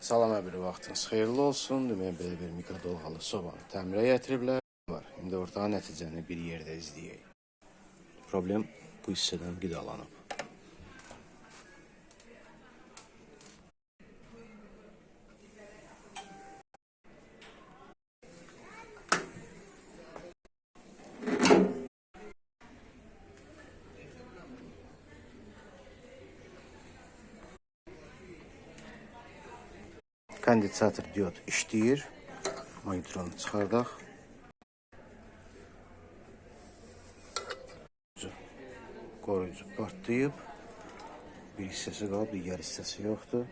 Salam əbri, vaxtınız xeyirli olsun. Demək, belə bir mikrodalğalı sobanı təmirə gətiriblər. İndi ortağı nəticəni bir yerdə izləyək. Problem bu hissədən qidalanıb. Kondensator diod işləyir. Monitorunu çıxardaq. Qoruyucu partlayıb. Bir hissəsi qalıb, digər hissəsi yoxdur.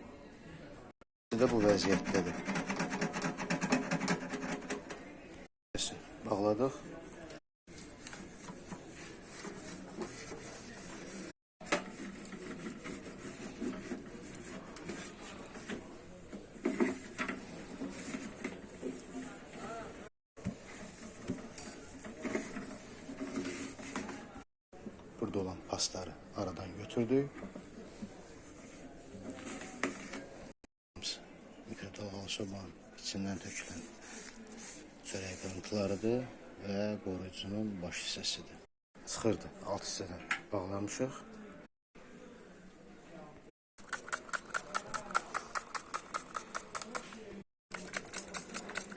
Bu bu vəziyyətdədir. Bağladıq. Burada olan pasları aradan götürdük. Mikrodalğalı sobanın içindən tökülən çörək qırıntılarıdır və qoruyucunun baş hissəsidir. Çıxırdı, alt hissədən bağlamışıq.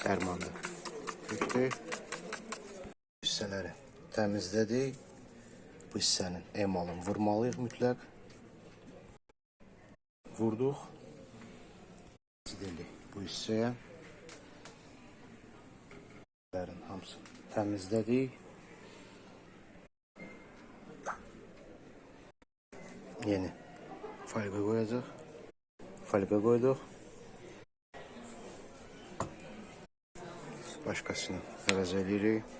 Dərmanı tökdük. Hissələri təmizlədik. Bu hissənin emalını vurmalıyıq mütləq. Vurduq. Sildik bu hissəyə. Bunların hamısını təmizlədik. Yeni falqa qoyacaq. Falqa qoyduq. Başqasını əvəz edirik.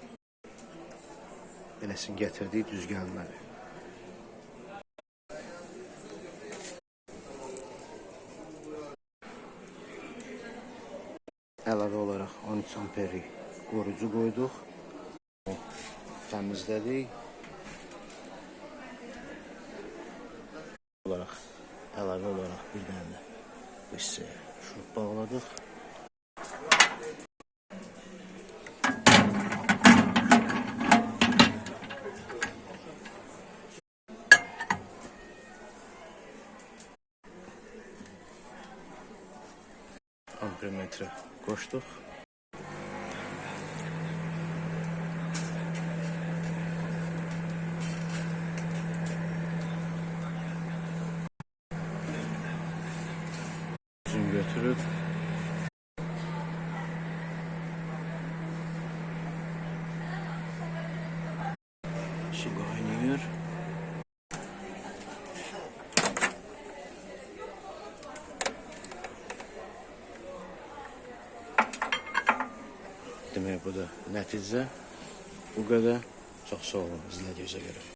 Beləsini gətirdik, düz gəlməli. Əlavə olaraq 13 amperlik qoruyucu qoyduq. Təmizlədik. Əlavə olaraq bir dənə də bu hissəyə şurup bağladıq. Ampermetre koştuk. Üzüm götürüp su kaynıyor. Demək, bu da nəticə. Bu qədər. Çox sağ olun izlədiyinizə görə.